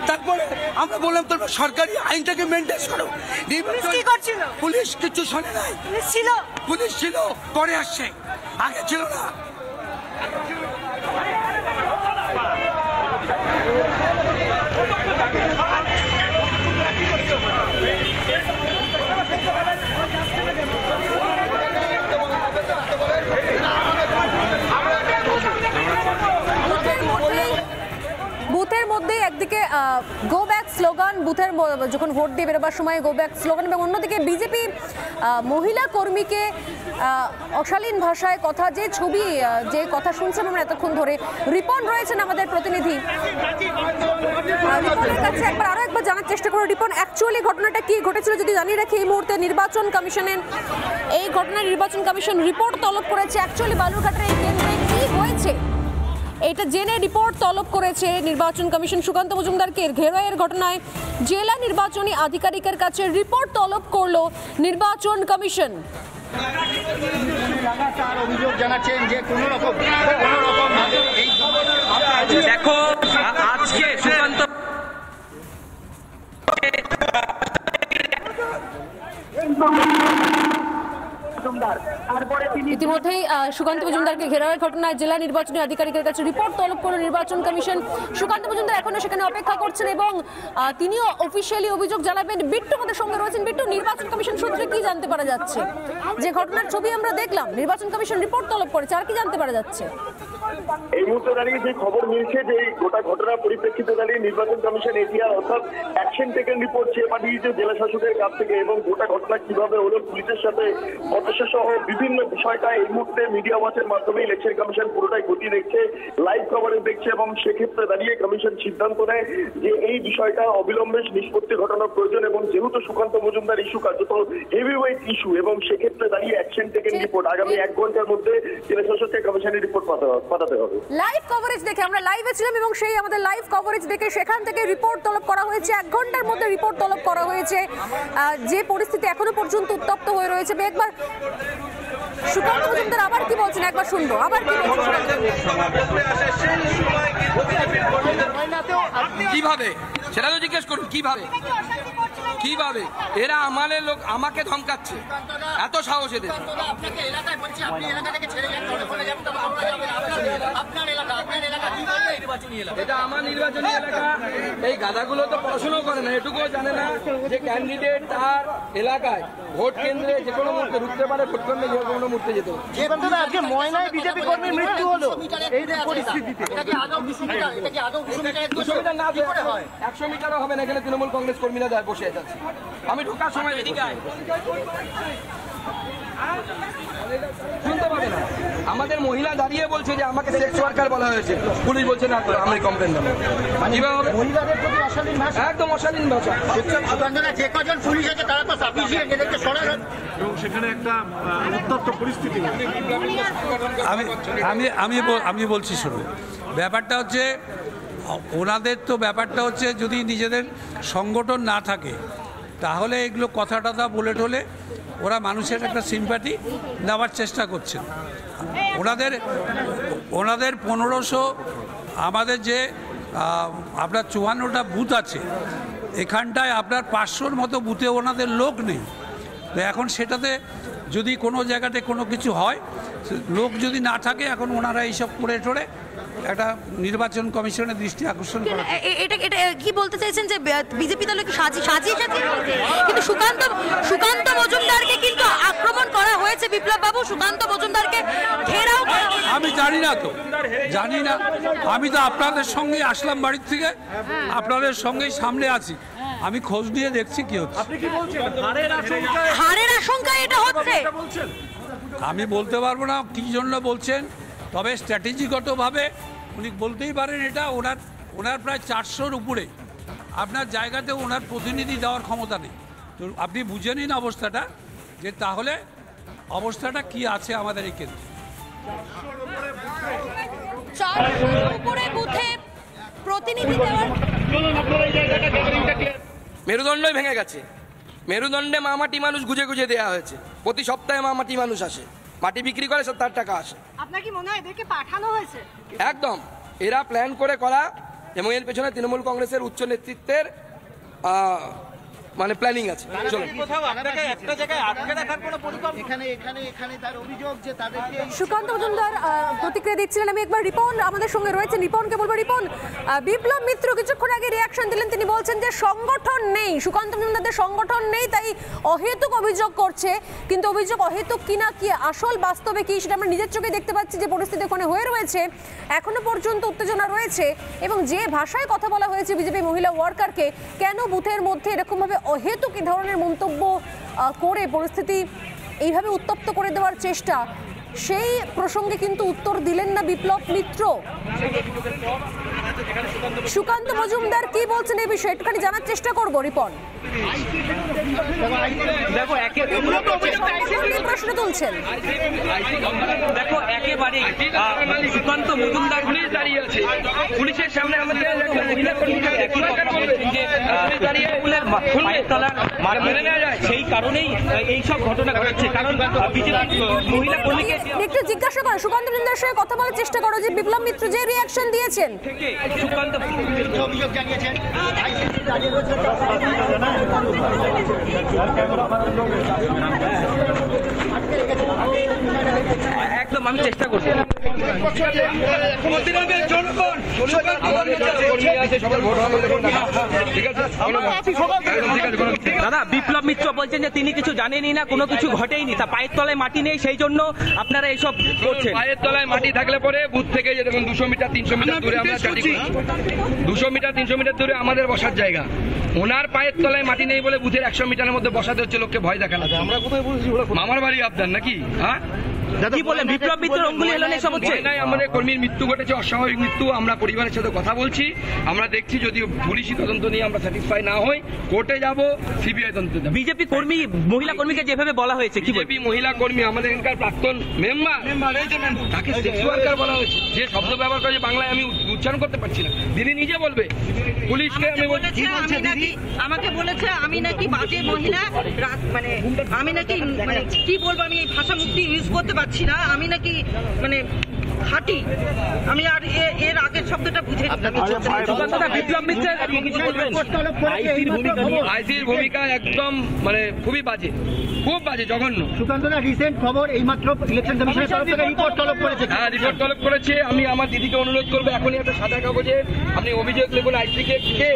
তারপরে আমরা বললাম তোমরা সরকারি আইনটাকে মেনটেন করো। পুলিশ কিছু শোনে নাই, পুলিশ ছিল পরে আসছে, আগে ছিল না। বুথের মধ্যে একদিকে গো ব্যাক স্লোগান, বুথের যখন ভোট দিয়ে বেরোবার সময় গো ব্যাক স্লোগান, এবং অন্যদিকে বিজেপি মহিলা কর্মীকে অশালীন ভাষায় কথা, যে ছবি যে কথা শুনছেন আমরা এতক্ষণ ধরে। রিপন রয়েছেন আমাদের প্রতিনিধি, রিপনের কাছে একবার জানার চেষ্টা করো। রিপন, অ্যাকচুয়ালি ঘটনাটা কি ঘটেছিল যদি জানিয়ে রাখি, এই মুহূর্তে নির্বাচন কমিশনের এই ঘটনায় নির্বাচন কমিশন রিপোর্ট তলব করেছে। অ্যাকচুয়ালি বালুরঘাটের এই কেন্দ্রে কি হয়েছে এটা জেনে রিপোর্ট তলব করেছে নির্বাচন কমিশন। সুকান্ত মজুমদারকে ঘেরাওয়ের ঘটনায় জেলা নির্বাচনী আধিকারিকের কাছে রিপোর্ট তলব করলো নির্বাচন কমিশন। লাগাতার অভিযোগ জানাচ্ছেন যে কোনো রকম দেখো আজকে সুকান্ত ইতিমধ্যেই সুকান্ত মজুমদারকে ঘেরাওয়ের ঘটনায় জেলা নির্বাচনী আধিকারিকের কাছে রিপোর্ট তলব করল নির্বাচন কমিশন। সুকান্ত মজুমদার এখনো সেখানে অপেক্ষা করছেন এবং তিনিও অফিসিয়ালি অভিযোগ জানাবেন। বিট্টু আমাদের সঙ্গে রয়েছেন। বিট্টু, নির্বাচন কমিশন সূত্রে কি জানতে পারা যাচ্ছে? যে ঘটনার ছবি আমরা দেখলাম, নির্বাচন কমিশন রিপোর্ট তলব করেছে, আর কি জানতে পারা যাচ্ছে? এই মুহূর্তে দাঁড়িয়ে যে খবর মিলছে যে গোটা ঘটনার পরিপ্রেক্ষিতে দাঁড়িয়ে নির্বাচন কমিশন এটিআর অর্থাৎ অ্যাকশন টেকেন রিপোর্ট চেয়ে পাঠিয়েছে জেলা শাসকের কাছ থেকে, এবং গোটা ঘটনা কিভাবে হলো, পুলিশের সাথে বচসা সহ বিভিন্ন বিষয়টা এই মুহূর্তে মিডিয়া ওয়াচের মাধ্যমে ইলেকশন কমিশন পুরোটাই গতি দেখছে, লাইভ কভারেজ দেখছে, এবং সেক্ষেত্রে দাঁড়িয়ে কমিশন সিদ্ধান্ত নেয় যে এই বিষয়টা অবিলম্বে নিষ্পত্তি ঘটানোর প্রয়োজন, এবং যেহেতু সুকান্ত মজুমদার ইস্যু কার্যত হেভিওয়েট ইস্যু, এবং সেক্ষেত্রে দাঁড়িয়ে অ্যাকশন টেকেন রিপোর্ট আগামী 1 ঘন্টার মধ্যে জেলা শাসককে কমিশনের রিপোর্ট পাঠাতে হবে। লাইভ কভারেজ দেখে আমরা লাইভে ছিলাম এবং সেই আমাদের লাইভ কভারেজ দেখে সেখান থেকে রিপোর্ট তলব করা হয়েছে। 1 ঘন্টার মধ্যে রিপোর্ট তলব করা হয়েছে। যে পরিস্থিতি এখনো পর্যন্ত উত্তপ্ত হয়ে রয়েছে, একবার সুকান্ত মজুমদার আবার কি বলছেন একবার শুনবো। আবার কি কিভাবে সেটা তো জিজ্ঞেস করুন, কিভাবে কিভাবে এরা আমাদের লোক আমাকে ধমকাচ্ছে, এত সাহস এদের। এটা আমার নির্বাচনী এলাকা, এই গাধাগুলো তো পড়াশোনা করে না, এটুকুও জানে না যে ক্যান্ডিডেট তার এলাকায় ভোট কেন্দ্রে যে কোনো মুহূর্তে ঢুকতে পারে, ভোট কেন্দ্রে যে কোনো মুহূর্তে যেতে পারে। আজকে ময়নায় বিজেপি কর্মীর মৃত্যু হলো এই পরিস্থিতিতে 100 মিটারও হবে না, এখানে তৃণমূল কংগ্রেস কর্মীরা বসে যাচ্ছে। আমি ঢোকার সময় শুনতে পাবে না, আমাদের মহিলা দাঁড়িয়ে বলছে যে আমাকে সেক্স ওয়ার্কার বলা হয়েছে, পুলিশ বলছে না আমি কমপ্লেন দেবো। একদম অশালীন ভাষা। যে কজন পুলিশ আছে তারা তো সাফিসিয়েন্ট, এদেরকে সরানো এবং সেখানে একটা উত্তপ্ত পরিস্থিতি। আমি বলছি শুনুন, ব্যাপারটা হচ্ছে ওনাদের তো ব্যাপারটা হচ্ছে যদি নিজেদের সংগঠন না থাকে তাহলে এগুলো কথা টথা বলে ঠলে ওরা মানুষের একটা সিম্প্যাথি নেওয়ার চেষ্টা করছেন। ওনাদের 1500 আমাদের যে আপনার 54টা বুথ আছে, এখানটায় আপনার 500-র মতো বুথে ওনাদের লোক নেই। তো এখন সেটাতে যদি কোনো জায়গাতে কোনো কিছু হয়, লোক যদি না থাকে, এখন ওনারা এইসব করে টোরে একটা নির্বাচন কমিশনের দৃষ্টি আকর্ষণ করা। এটা কি বলতে চাইছেন যে বিজেপি দল সাজিয়ে কিন্তু সুকান্ত মজুমদারকে কিন্তু আক্রমণ করা হয়েছে বিপ্লব বাবু, সুকান্ত মজুমদারকে ঘেরাও। আমি জানি না, আমি তো আপনাদের সঙ্গে আসলাম বাড়ির থেকে, আপনাদের সঙ্গেই সামনে আছি, আমি খোঁজ নিয়ে দেখছি কি হচ্ছে। হারের আশঙ্কা এটা হচ্ছে, আমি বলতে পারবো না কি জন্য বলছেন, তবে স্ট্র্যাটেজিগতভাবে উনি বলতেই পারেন। এটা ওনার প্রায় 400-র উপরে আপনার জায়গাতে ওনার প্রতিনিধি দেওয়ার ক্ষমতা নেই। তো আপনি বুঝে নিন অবস্থাটা, যে তাহলে অবস্থাটা কি আছে আমাদের এই কেন্দ্রে। মেরুদণ্ডই ভেঙে গেছে, মেরুদণ্ডে মাটি মানুষ গুজে গুজে দেওয়া হয়েছে। প্রতি সপ্তাহে মাটি মানুষ আসে, মাটি বিক্রি করে 70 টাকা আসে। আপনার কি মনে হয় এদেরকে পাঠানো হয়েছে? একদম, এরা প্ল্যান করে করা, এবং এর পেছনে তৃণমূল কংগ্রেসের উচ্চ নেতৃত্বের মানে প্ল্যানিং আছে। সুকান্ত মজুমদার প্রতিক্রিয়া দিচ্ছিলেন। আমি একবার রিপন আমাদের সঙ্গে রয়েছে, রিপনকে বলবো। রিপন, বিপ্লব মিত্র কিছুক্ষণ আগে রিয়াকশন দিলেন, তিনি বলছেন যে সংগঠন নেই, সুকান্ত মজুমদারদের সংগঠন নেই, তাই অহেতুক অভিযোগ করছে। কিন্তু অভিযোগ অহেতুক কিনা, কি আসল বাস্তবে কি, সেটা আমরা নিজের চোখে দেখতে পাচ্ছি যে পরিস্থিতি ওখানে হয়ে রয়েছে। এখনো পর্যন্ত উত্তেজনা রয়েছে এবং যে ভাষায় কথা বলা হয়েছে বিজেপি মহিলা ওয়ার্কারকে, কেন বুথের মধ্যে এরকমভাবে অহেতুক এই ধরনের মন্তব্য করে পরিস্থিতি এইভাবে উত্তপ্ত করে দেওয়ার চেষ্টা, সেই প্রসঙ্গে কিন্তু উত্তর দিলেন না বিপ্লব মিত্র। সুকান্ত মজুমদার কি বলছেন এই বিষয়ে একটুখানি জানার চেষ্টা করবো রিপন। দেখো প্রশ্ন তুলছেন, দেখো একেবারে সুকান্ত মজুমদার দাঁড়িয়ে আছে পুলিশের সামনে, আমাদের সেই কারণেই এইসব ঘটনা ঘটেছে। কারণ মহিলা কর্মীকে একটু জিজ্ঞাসা করো, সুকান্ত মজুমদারের সঙ্গে কথা বলার চেষ্টা করো যে বিপ্লব মিত্র যে রিয়াকশন দিয়েছেন সুকান্ত অভিযোগ জানিয়েছেন। একদম আমি চেষ্টা করছি। দাদা, বিপ্লব মিত্র বলছেন যে তিনি কিছু জানেনই না, কোনো কিছু ঘটেইনি, তা পায়ের তলায় মাটি নেই, সেই জন্য আপনারা এইসব করছেন। পায়ের তলায় মাটি থাকলে পরে বুথ থেকে যে দেখুন 200 মিটার 300 মিটার দূরে আমরা 200 মিটার 300 মিটার দূরে আমাদের বসার জায়গা, ওনার পায়ের তলায় মাটি নেই বলে বুথের 100 মিটারের মধ্যে বসাতে হচ্ছে লোককে ভয় দেখানো। আমরা কোথায় বলছি? মামার বাড়ি আপনার নাকি? হ্যাঁ, কি বলেন? বিপ্লব মিত্র অঙ্গুলি হেলনে সব হচ্ছে। আমাদের কর্মীর মৃত্যু ঘটেছে, অস্বাভাবিক মৃত্যু। আমরা পরিবারের সাথে কথা বলছি, আমরা দেখছি যদি পুলিশি তদন্ত নিয়ে আমরা স্যাটিসফাই না হই, কোর্টে যাব, সিবিআই তদন্ত যাব। বিজেপি কর্মী, মহিলা কর্মীকে যেভাবে বলা হয়েছে, কি বিজেপি মহিলা কর্মী আমাদের এখানকার প্রাক্তন মেম্বার, তাকে সেক্স ওয়ার্কার বলা হয়েছে। যে শব্দ ব্যবহার করে বাংলায় আমি উচ্চারণ করতে পারছি না, দিদি নিজে বলবে। পুলিশকে আমি বলছি, আমাকে বলেছে আমি নাকি বাজে মহিলা, মানে আমি নাকি মানে কি বলবো, আমি এই ভাষা মুক্তি ইউজ করতে পারছি না, আমি নাকি মানে খাঁটি, আমি আর এর আগের শব্দটা বুঝে বিপ্লব মিত্রের আইসির ভূমিকা একদম মানে খুবই বাজে, খুব বাজে, জঘন্য। সুকান্তদা, রিসেন্ট খবর এই মাত্র ইলেকশন কমিশনের তরফ থেকে রিপোর্ট তলব করেছে। হ্যাঁ, রিপোর্ট তলব করেছে। আমি আমার দিদিকে অনুরোধ করবো এখনই একটা সাদা কাগজে আপনি অভিযোগ লিখুন, আইসিকে কে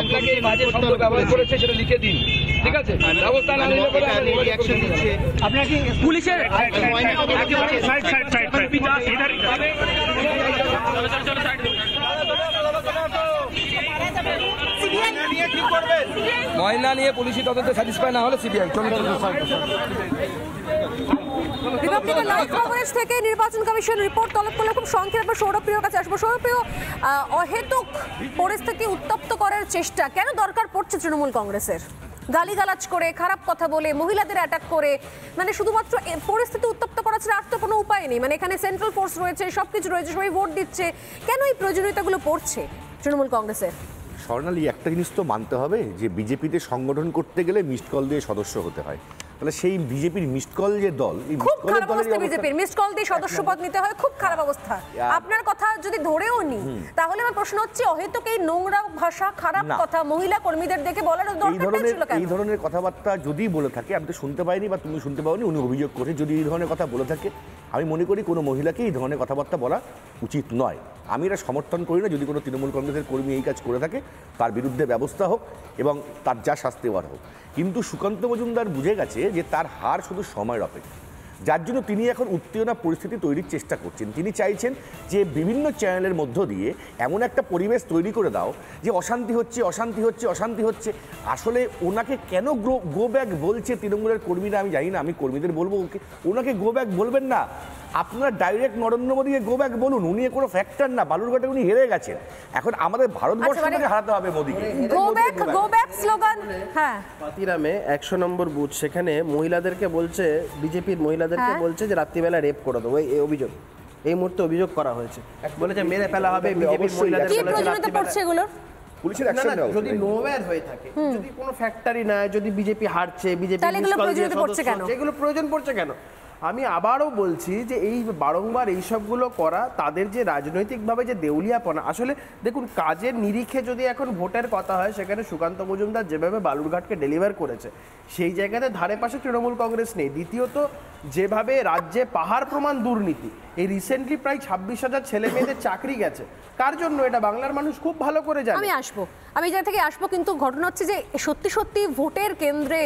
আপনাকে বাজে শব্দ ব্যবহার করেছে সেটা লিখে দিন, ঠিক আছে? ব্যবস্থা না নিলে পরে রিঅ্যাকশন দিচ্ছে। আপনার কি পুলিশের ময়না নিয়ে পুলিশি তদন্তে স্যাটিসফাই না হলে সিবিআই। রিপাবলিকান লাইভ কভারেজ থেকে নির্বাচন কমিশন রিপোর্ট তলব করলে খুব সংক্ষেপে সৌরভপ্রিয়র কাছে আসবো। সৌরভপ্রিয়, অহেতুক পরিস্থিতি উত্তপ্ত করার চেষ্টা কেন দরকার পড়ছে তৃণমূল কংগ্রেসের? গালিগালাজ করে, খারাপ কথা বলে, মহিলাদের অ্যাটাক করে, মানে শুধুমাত্র পরিস্থিতি উত্তপ্ত করা ছাড়া আর তো কোনো উপায় নেই। মানে এখানে সেন্ট্রাল ফোর্স রয়েছে, সবকিছু রয়েছে, সবাই ভোট দিচ্ছে, কেন এই প্রয়োজনীয়তাগুলো পড়ছে তৃণমূল কংগ্রেসের? স্বর্ণালী, একটা জিনিস তো মানতে হবে যে বিজেপিতে সংগঠন করতে গেলে মিসড কল দিয়ে সদস্য হতে হয়। তাহলে সেই বিজেপির মিসড কল যে দল, এই খুব খারাপ অবস্থা বিজেপির, মিসড কল দিয়ে সদস্যপদ নিতে হয়, খুব খারাপ অবস্থা। আপনার কথা যদি ধরেও নি, তাহলে আমার প্রশ্ন হচ্ছে অহেতুক এই নোংরা ভাষা, খারাপ কথা মহিলা কর্মীদের দেখে বলার দরকার ছিল কেন? এই ধরনের কথাবার্তা যদি বলে থাকে, আমি তো শুনতে পাইনি বা তুমি শুনতে পাওনি, উনি অভিযোগ করে যদি এই ধরনের কথা বলে থাকে, আমি মনে করি কোনো মহিলাকে এই ধরনের কথাবার্তা বলা উচিত নয়। আমি এটা সমর্থন করি না। যদি কোনো তৃণমূল কংগ্রেসের কর্মী এই কাজ করে থাকে, তার বিরুদ্ধে ব্যবস্থা হোক এবং তার যা শাস্তি হওয়ার হোক। কিন্তু সুকান্ত মজুমদার বুঝে গেছে যে তার হার শুধু সময়ের অপেক্ষা, যার জন্য তিনি এখন উত্তেজনা পরিস্থিতি তৈরির চেষ্টা করছেন। তিনি চাইছেন যে বিভিন্ন চ্যানেলের মধ্য দিয়ে এমন একটা পরিবেশ তৈরি করে দাও যে অশান্তি হচ্ছে, অশান্তি হচ্ছে, অশান্তি হচ্ছে। আসলে ওনাকে কেন গো ব্যাক বলছে তৃণমূলের কর্মীরা আমি জানি না। আমি কর্মীদের বলবো ওনাকে গো ব্যাক বলবেন না, আপনারা ডাইরেক্ট নরেন্দ্র মোদীকে গো ব্যাক বলুন। উনি কোনো ফ্যাক্টর না, বালুরঘাটে উনি হেরে গেছেন। এখন আমাদের ভারতবর্ষকে হারাতে হবে মোদীকে। Go back slogan. হ্যাঁ, পাতিরামে 100 নম্বর বুথ, সেখানে মহিলাদেরকে বলছে, বিজেপির মহিলাদেরকে বলছে যে রাত্রিবেলা রেপ করে দেবো। এই অভিযোগ এই মুহূর্তে অভিযোগ করা হয়েছে, বলেছে মেরে ফেলা হবে বিজেপির মহিলাদের। কি প্রয়োজনীয়তা পড়ছে এগুলো? পুলিশের অ্যাকশন নাও। যদি নোওয়্যার হয়ে থাকে, যদি কোনো ফ্যাক্টরি না, যদি বিজেপি হারছে, বিজেপি তাহলে এগুলো প্রয়োজনীয়তা পড়ছে কেন? এগুলো প্রয়োজন পড়ছে কেন? আমি আবারও বলছি যে এই বারংবার এইসবগুলো করা তাদের যে রাজনৈতিকভাবে যে দেউলিয়াপনা, আসলে দেখুন কাজের নিরিখে যদি এখন ভোটের কথা হয় সেখানে সুকান্ত মজুমদার যেভাবে বালুরঘাটকে ডেলিভার করেছে সেই জায়গাতে ধারে পাশে তৃণমূল কংগ্রেস নেই। দ্বিতীয়ত যেভাবে রাজ্যে পাহাড় প্রমাণ দুর্নীতি, এই রিসেন্টলি প্রায় 26,000 ছেলে মেয়েদের চাকরি গেছে, কার জন্য এটা বাংলার মানুষ খুব ভালো করে জানে। আমি জায়গা থেকে আসবো, কিন্তু ঘটনা হচ্ছে যে সত্যি সত্যি ভোটের কেন্দ্রে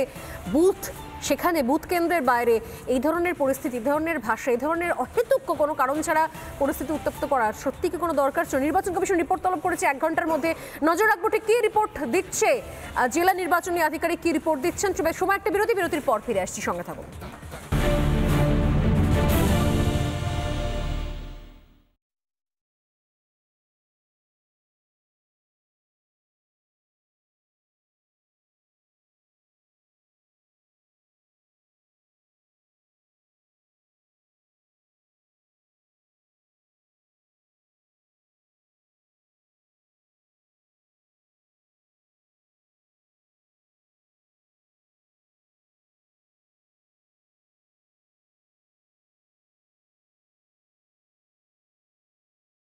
বুথ, সেখানে বুথ কেন্দ্রের বাইরে এই ধরনের পরিস্থিতি, এই ধরনের ভাষা, এই ধরনের অহেতুক কোনো কারণ ছাড়া পরিস্থিতি উত্তপ্ত করার সত্যি কি কোনো দরকার ছিল? নির্বাচন কমিশন রিপোর্ট তলব করেছে 1 ঘন্টার মধ্যে। নজর রাখবো ঠিক কী রিপোর্ট দিচ্ছে জেলা নির্বাচনী আধিকারিক, কী রিপোর্ট দিচ্ছেন। সময় একটা বিরতির পর ফিরে আসছি, সঙ্গে থাকুন।